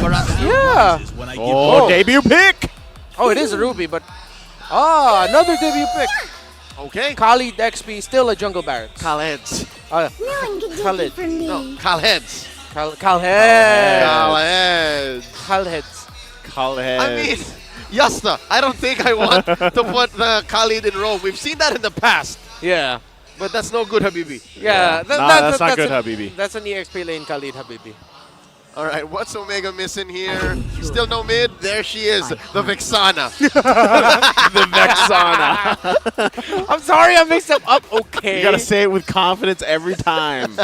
Yeah. Oh, debut pick. Oh, it is a Ruby, but another debut pick. Okay. Khalid XP, still a jungle Barrett. Khaleds. No one can take Khalid. it from me. No, Khaleds. Khaled. Khaleds. Khaleds. I mean, Yasta, I don't think I want to put the Khalid in Rome. We've seen that in the past, Yeah. but that's no good, Habibi. Yeah. That's not good, Habibi. That's an EXP lane Khalid Habibi. All right, what's Omega missing here? Still no mid. There she is, the Vexana. The Vexana. I'm sorry I mixed them up. Okay. You gotta say it with confidence every time.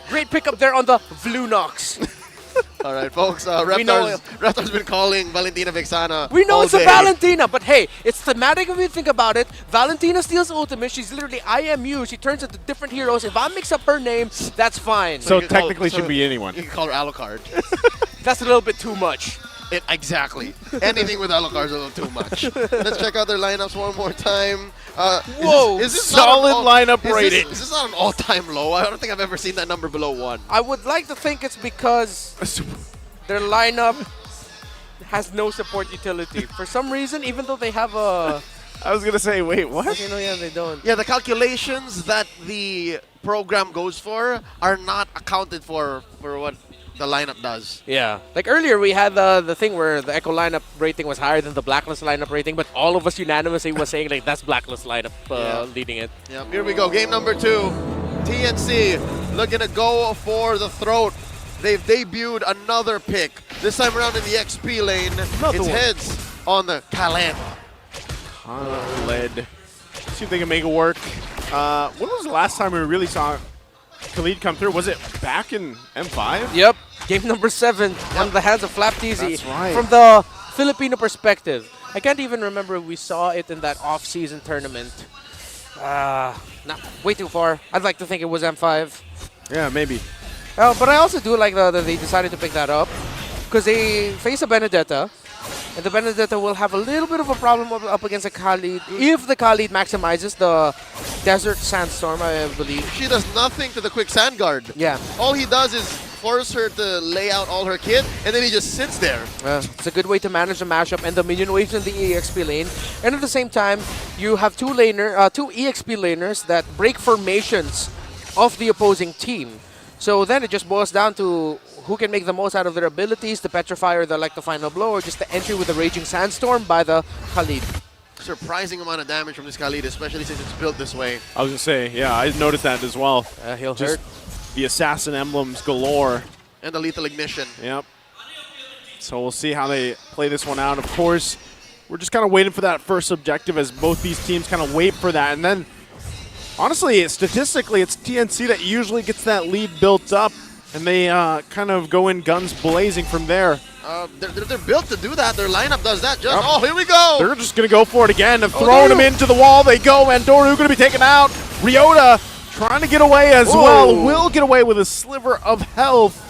Great pickup there on the Vlunox. All right, folks. know Raptor's been calling Valentina Vexana. We know all it's a day. Valentina, but hey, it's thematic if you think about it. Valentina steals ultimate. She's literally IMU. She turns into different heroes. If I mix up her name, that's fine. So you can call- technically so should be anyone. You can call her Alucard. That's a little bit too much. Exactly. Anything with Alucard is a little too much. Let's check out their lineups one more time. Whoa, is this solid not lineup is rating. This not an all-time low? I don't think I've ever seen that number below 1. I would like to think it's because their lineup has no support utility. For some reason, even though they have a... I was gonna say, wait, what? You know, yeah, they don't. Yeah, the calculations that the program goes for are not accounted for what the lineup does. Yeah. Like earlier, we had the thing where the Echo lineup rating was higher than the Blacklist lineup rating, but all of us unanimously was saying like that's Blacklist lineup leading it. Yeah, here we go. Game number 2. TNC looking to go for the throat. They've debuted another pick. This time around in the XP lane. It's heads on the Khaled. Khaled. See if they can make it work. When was the last time we really saw Khalid come through? Was it back in M5? Yep. Game number 7 on the hands of Flapteasy. That's right. From the Filipino perspective. I can't even remember if we saw it in that off-season tournament. Nah, way too far. I'd like to think it was M5. Yeah, maybe. But I also do like that they decided to pick that up because they face a Benedetta, and the Benedetta will have a little bit of a problem up against a Khalid if the Khalid maximizes the Desert Sandstorm, I believe. She does nothing to the quick sand guard. Yeah. All he does is force her to lay out all her kit, and then he just sits there. It's a good way to manage the mashup and the minion waves in the EXP lane. And at the same time, you have two EXP laners that break formations of the opposing team. So then it just boils down to who can make the most out of their abilities, the Petrifier, the the final blow, or just the entry with the Raging Sandstorm by the Khalid. Surprising amount of damage from this Khalid, especially since it's built this way. I was gonna say, yeah, I noticed that as well. He'll Just hurt. the assassin emblems galore. And the lethal ignition. Yep. So we'll see how they play this one out. Of course, we're just kind of waiting for that first objective as both these teams kind of wait for that. And then, honestly, statistically, it's TNC that usually gets that lead built up, and they kind of go in guns blazing from there. They're built to do that. Their lineup does that. Oh, here we go. They're just going to go for it again. They're throwing him into the wall. They go, and Doru going to be taken out. Ryota trying to get away as well. Will get away with a sliver of health.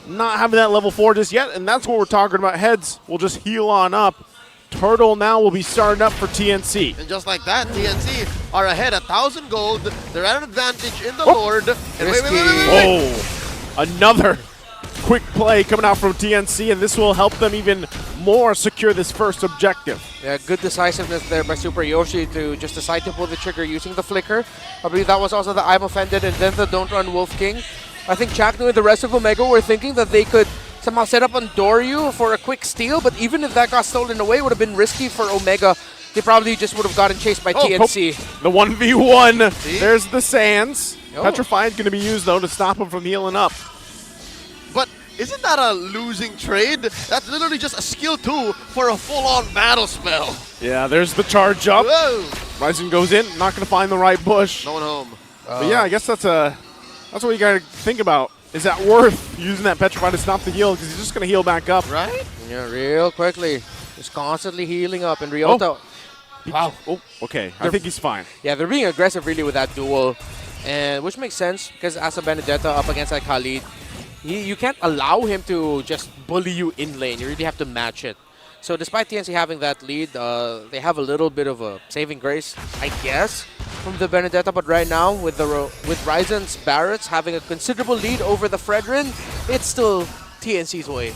Not having that level 4 just yet, and that's what we're talking about. Heads will just heal on up. Turtle now will be starting up for TNC. And just like that, TNC are ahead 1,000 gold. They're at an advantage in the Lord. And wait. Oh, another quick play coming out from TNC, and this will help them even more secure this first objective. Yeah, good decisiveness there by Super Yoshi to just decide to pull the trigger using the flicker. I believe that was also the I'm Offended and then the Don't Run Wolf King. I think Chaknu and the rest of Omega were thinking that they could somehow set up on Doryu for a quick steal, but even if that got stolen away, it would have been risky for Omega. They probably just would have gotten chased by TNC. The 1v1. See? There's the Sands. Oh. Petrified going to be used, though, to stop him from healing up. But isn't that a losing trade? That's literally just a skill 2 for a full-on battle spell. Yeah, there's the charge up. Whoa. Ryzen goes in, not going to find the right bush. No one home. But yeah, I guess that's what you got to think about. Is that worth using that Petrified to stop the heal? Because he's just going to heal back up. Right? Yeah, real quickly. Just constantly healing up. And Ryota... Wow. Oh, okay. I think he's fine. Yeah, they're being aggressive really with that duel. And which makes sense because as a Benedetta up against that Khalid, you can't allow him to just bully you in lane. You really have to match it. So despite TNC having that lead, they have a little bit of a saving grace, I guess, from the Benedetta. But right now, with Ryzen's Barretts having a considerable lead over the Fredrin, it's still TNC's way.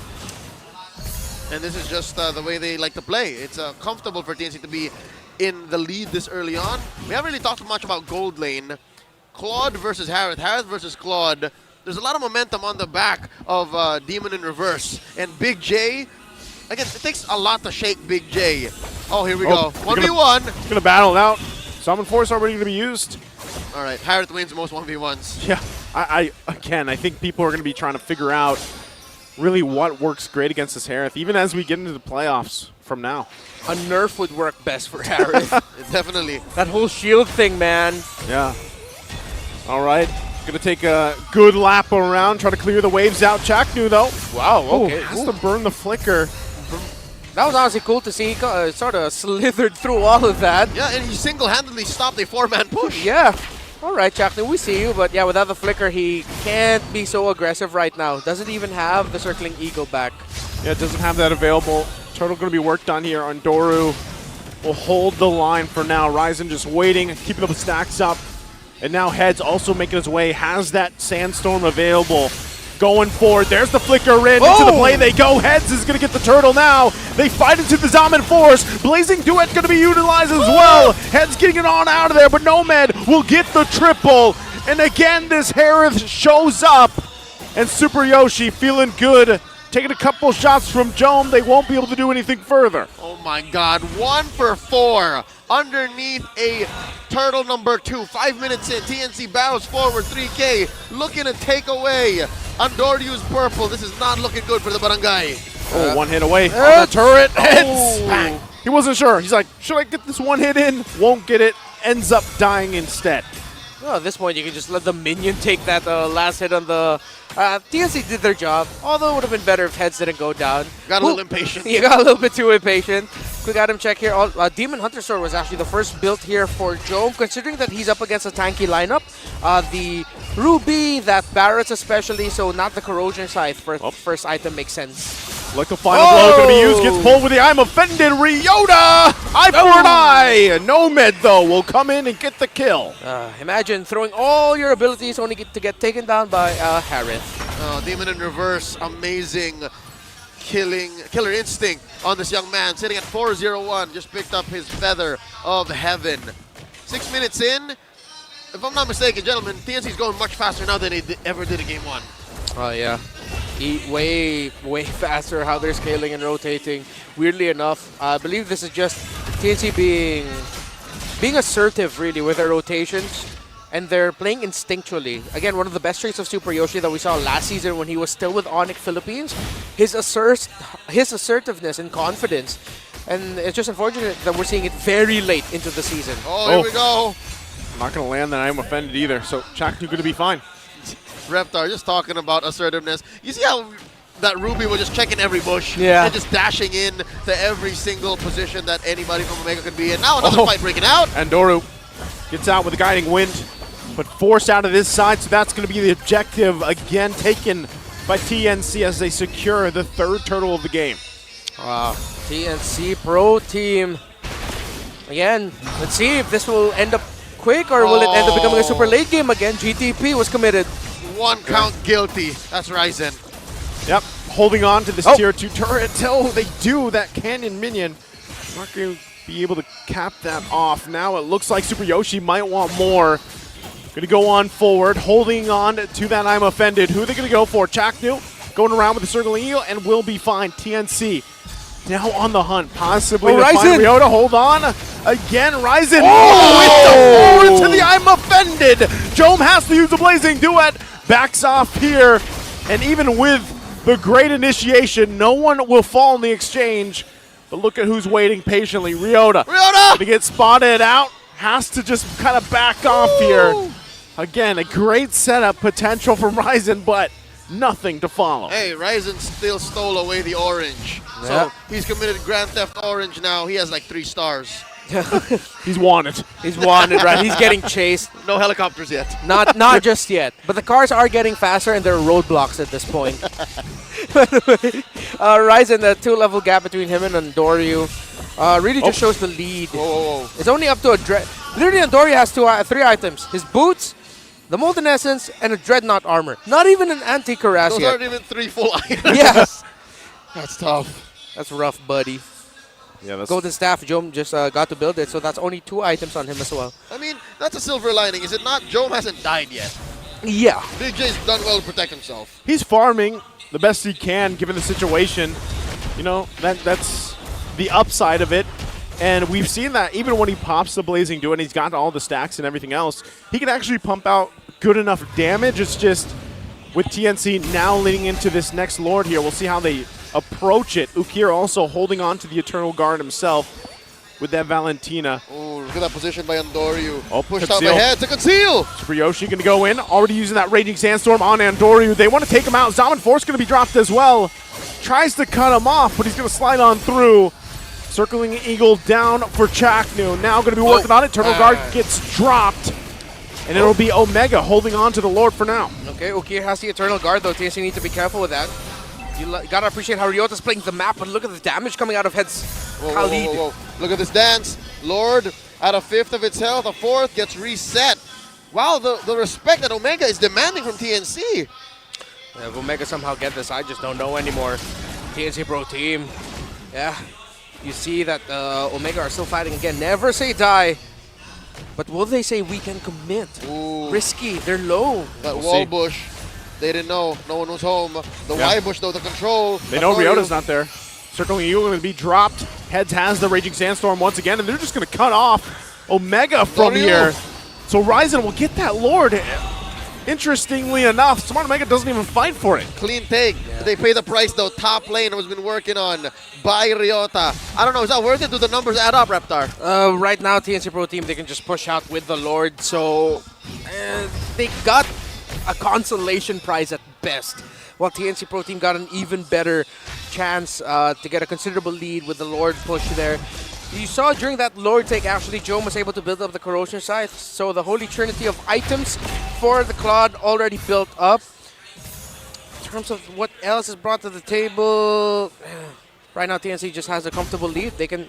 And this is just the way they like to play. It's comfortable for TNC to be in the lead this early on. We haven't really talked much about gold lane. Claude versus Harith. Harith versus Claude. There's a lot of momentum on the back of Demon in reverse. And Big J, again, it takes a lot to shake Big J. Oh, here we go. 1v1. He's going to battle it out. Summon Force already going to be used. All right, Harith wins most 1v1s. Yeah, I think people are going to be trying to figure out really what works great against this Harith, even as we get into the playoffs from now. A nerf would work best for Harith. Definitely. That whole shield thing, man. Yeah. All right. Going to take a good lap around, try to clear the waves out. Chaknu, though. Wow, okay. Has to burn the flicker. That was honestly cool to see. He sort of slithered through all of that. Yeah, and he single-handedly stopped a 4-man push. Yeah. All right, Chaknu, we see you. But yeah, without the flicker, he can't be so aggressive right now. Doesn't even have the circling eagle back. Yeah, it doesn't have that available. Turtle going to be worked on here on Doru. Will hold the line for now. Ryzen just waiting, keeping the stacks up. And now Heads also making his way, has that Sandstorm available. Going forward, there's the flicker in, into the play they go. Heads is going to get the turtle now. They fight into the Dominant Force. Blazing Duet going to be utilized as well. Heads getting it on out of there, but Nomad will get the triple. And again, this Harith shows up. And Super Yoshi feeling good. Taking a couple shots from Jome, they won't be able to do anything further. Oh my God, 1 for 4 underneath a turtle number 2. 5 minutes in, TNC barrels forward, 3K, looking to take away Andoryu's purple. This is not looking good for the barangay. Oh, one hit away on the turret. Heads. He wasn't sure. He's like, should I get this one hit in? Won't get it. Ends up dying instead. Well, at this point, you can just let the minion take that last hit on the... TNC did their job, although it would have been better if Heads didn't go down. Got a little impatient. You got a little bit too impatient. Quick item check here. Demon Hunter Sword was actually the first built here for Jome, considering that he's up against a tanky lineup. The Ruby, that Barrett's especially, so not the Corrosion Scythe. First item makes sense. Like the final blow going to be used, gets pulled with the I'm offended. Ryota! Eye for an eye! Nomad, though, will come in and get the kill. Imagine throwing all your abilities only to get taken down by Harith. Demon in reverse, amazing killer instinct on this young man, sitting at 4-0-1, just picked up his Feather of Heaven. 6 minutes in, if I'm not mistaken, gentlemen, TNC's going much faster now than they ever did in Game 1. Oh, yeah. Way faster how they're scaling and rotating. Weirdly enough, I believe this is just TNC being assertive, really, with their rotations. And they're playing instinctually. Again, one of the best traits of Super Yoshi that we saw last season when he was still with Onyx Philippines, his assertiveness and confidence. And it's just unfortunate that we're seeing it very late into the season. Oh, here we go. I'm not going to land that I'm offended either, so Chaknu going to be fine. Reptar just talking about assertiveness. You see how that Ruby was just checking every bush and just dashing in to every single position that anybody from Omega could be in. Now another fight breaking out. And Doru gets out with a guiding wind, but forced out of this side, so that's going to be the objective again taken by TNC as they secure the 3rd turtle of the game. TNC Pro Team. Again, let's see if this will end up quick or will it end up becoming a super late game again. GTP was committed. 1 count guilty. That's Ryzen. Yep, holding on to this tier 2 turret till they do that cannon minion. Not going to be able to cap that off. Now it looks like Super Yoshi might want more. Going to go on forward, holding on to that I'm offended. Who are they going to go for? Chaknu going around with the circling eel and will be fine. TNC now on the hunt, possibly to find Ryota. Hold on. Again, Ryzen. With the forward to the I'm offended. Jome has to use the Blazing Duet. Backs off here. And even with the great initiation, no one will fall in the exchange. But look at who's waiting patiently. Ryota. To get spotted out. Has to just kind of back off here. Again, a great setup potential from Ryzen, but nothing to follow. Hey, Ryzen still stole away the orange. So he's committed Grand Theft Orange now. He has like 3 stars. He's wanted. He's wanted, right? He's getting chased. No helicopters yet. Not just yet. But the cars are getting faster and there are roadblocks at this point. Ryzen, the 2-level gap between him and Andoryu really just shows the lead. Whoa. It's only up to a Dread. Literally, Andoryu has 3 items. His boots, the Molten Essence, and a Dreadnought armor. Not even an anti-Cuirass yet. Those aren't even 3 full items. Yes. That's tough. That's rough, buddy. Yeah, that's Golden Staff, Jome just got to build it, so that's only 2 items on him as well. I mean, that's a silver lining, is it not? Jome hasn't died yet. Yeah. Big J's done well to protect himself. he's farming the best he can given the situation. You know, that's the upside of it. And we've seen that even when he pops the Blazing Dew and he's got all the stacks and everything else, he can actually pump out good enough damage. It's just with TNC now leading into this next Lord here, we'll see how they approach it. Ukir also holding on to the Eternal Guard himself with that Valentina. Oh, look at that position by Andoryu. Oh, Pushed out conceal. my head to conceal. Super Yoshi going to go in, already using that Raging Sandstorm on Andoryu. They want to take him out. Zaman Force going to be dropped as well. Tries to cut him off, but he's going to slide on through. Circling Eagle down for Chaknu. Now going to be working on it. Eternal Guard gets dropped. And it'll be Omega holding on to the Lord for now. Okay, Ukir has the Eternal Guard, though. TNC needs to be careful with that. You gotta appreciate how Ryota's playing the map, but look at the damage coming out of Head's Khalid. Whoa. Look at this dance. Lord, at a 5th of its health, a 4th gets reset. Wow, the respect that Omega is demanding from TNC. If Omega somehow get this, I just don't know anymore. TNC Pro Team. Yeah. You see that Omega are still fighting again. Never say die. But will they say we can commit? Ooh. Risky. They're low. That We'll wall see. bush, they didn't know. No one was home. The Y bush, though, the control. They know Andoryu. Ryota's not there. Circling Eagle going to be dropped. Heads has the Raging Sandstorm once again, and they're just going to cut off Omega from Andoryu. here. So Ryzen will get that Lord. Interestingly enough, Smart Omega doesn't even fight for it. Clean take. They pay the price, though. Top lane has been working on by Ryota. I don't know. Is that worth it? Do the numbers add up, Reptar? Right now, TNC Pro Team, they can just push out with the Lord. So they got a consolation prize at best. While TNC Pro Team got an even better chance to get a considerable lead with the Lord push there. You saw during that Lord take, actually, Jome was able to build up the Corrosion Scythe. So the holy trinity of items for the Claude already built up. In terms of what else is brought to the table, right now TNC just has a comfortable lead. They can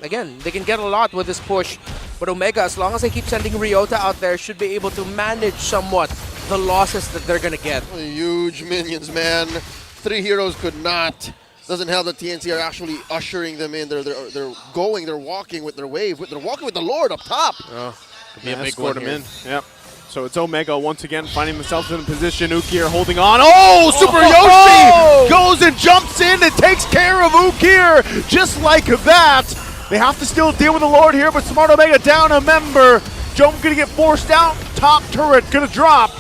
get a lot with this push. But Omega, as long as they keep sending Ryota out there, should be able to manage somewhat the losses that they're going to get. Huge minions, man. 3 heroes could not. Doesn't help that TNC are actually ushering them in. They're walking with their wave. They're walking with the Lord up top. Could be a big Escort one him here. in. Yep. So it's Omega once again finding themselves in a position. Ukir holding on. Oh, Super Yoshi goes and jumps in and takes care of Ukir just like that. They have to still deal with the Lord here, but Smart Omega down a member. Jome gonna get forced out. Top turret gonna drop.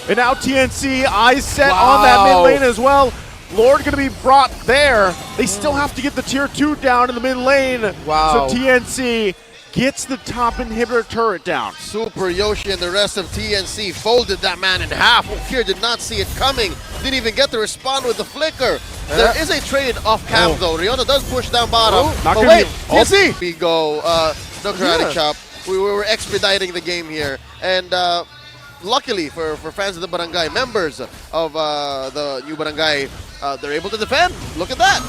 And now TNC eyes set on that mid lane as well. Lord gonna be brought there. They still have to get the tier 2 down in the mid lane. Wow. So TNC gets the top inhibitor turret down. Super Yoshi and the rest of TNC folded that man in half. Ukir did not see it coming. Didn't even get to respond with the flicker. There is a trade off cam though. Ryota does push down bottom. Not But gonna wait, be- TNC! We go. No karate chop. We were expediting the game here. And luckily for fans of the barangay, members of the new barangay, they're able to defend. Look at that.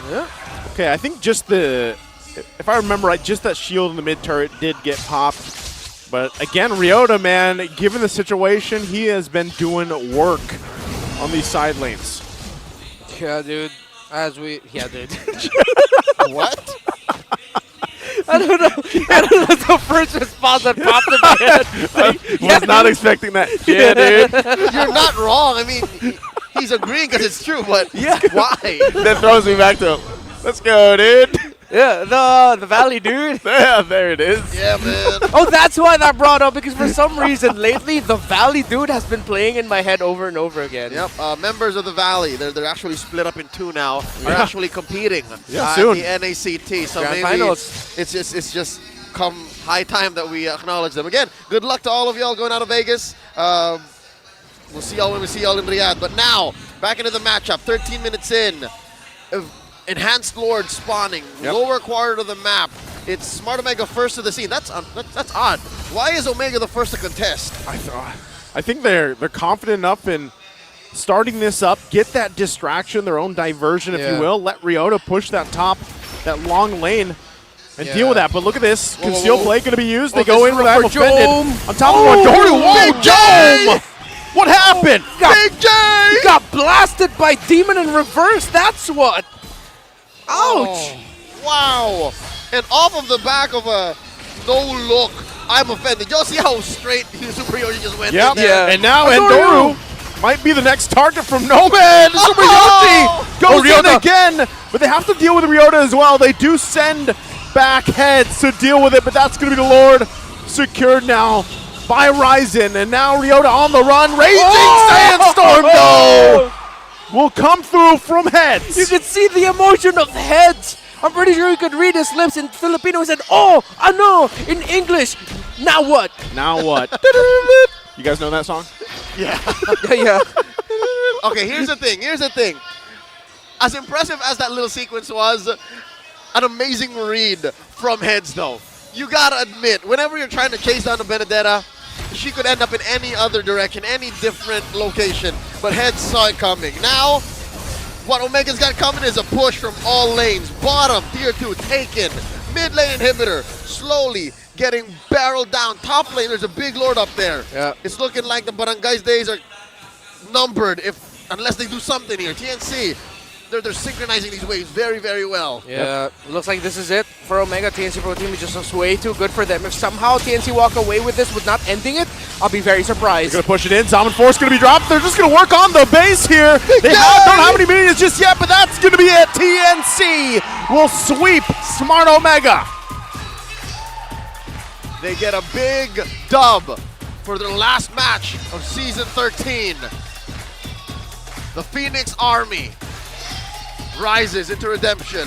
Yeah. Okay, I think just if I remember right, just that shield in the mid turret did get popped. But again, Ryota, man, given the situation, he has been doing work on these side lanes. Yeah, dude. Yeah, dude. What? I don't know. The first response that popped in my head. Was not expecting that. Yeah, dude. You're not wrong. I mean, he's agreeing because it's true, but why? That throws me back to him. Let's go, dude. Yeah, the Valley, dude. Yeah, there it is. Yeah, man. Oh, that's why that brought up, because for some reason lately the Valley dude has been playing in my head over and over again. Yep, members of the Valley, they're actually split up in 2 now. Are actually competing soon. in the NACT. So Grand maybe finals. it's just come high time that we acknowledge them. Again, good luck to all of y'all going out of Vegas. We'll see y'all when we see y'all in Riyadh. But now, back into the matchup, 13 minutes in. Enhanced Lord spawning, lower quarter of the map. It's Smart Omega first to the scene. That's odd. Why is Omega the first to contest? I think they're confident enough in starting this up, get that distraction, their own diversion, if you will. Let Ryota push that long lane and deal with that. But look at this. Conceal play going to be used. They go in with that offended. On top of one. Whoa, Jome! What happened? Big J! He got blasted by Demon in reverse. That's what. Ouch! Wow! And off of the back of a no look, I'm offended. Y'all see how straight Super Yoshi just went Yep. in there? Yeah. And now Andoru Endoru might be the next target from Nomad. Super Yoshi goes in Ryota. again, but they have to deal with Ryota as well. They do send back heads to deal with it, but that's going to be the Lord secured now by Ryzen. And now Ryota on the run. Raging Sandstorm, though, will come through from heads. You could see the emotion of heads. I'm pretty sure you could read his lips in Filipino. He said, "Oh, I know." In English, now what? Now what? You guys know that song? Yeah. Yeah. Okay, here's the thing. Here's the thing. As impressive as that little sequence was, an amazing read from Heads, though. You gotta admit, whenever you're trying to chase down the Benedetta, she could end up in any other direction, any different location. But Heads saw it coming. Now, what Omega's got coming is a push from all lanes. Bottom, tier 2, taken. Mid lane inhibitor, slowly getting barreled down. Top lane, there's a big lord up there. Yeah. It's looking like the Barangay's days are numbered unless they do something here. TNC, they're synchronizing these waves very, very well. Yeah, looks like this is it for Omega. TNC Pro Team is just looks way too good for them. If somehow TNC walk away with this with not ending it, I'll be very surprised. Gonna push it in. Salmon Force gonna be dropped. They're just gonna work on the base here. They don't have any minions just yet, but that's gonna be it. TNC will sweep Smart Omega. They get a big dub for their last match of Season 13. The Phoenix Army rises into redemption.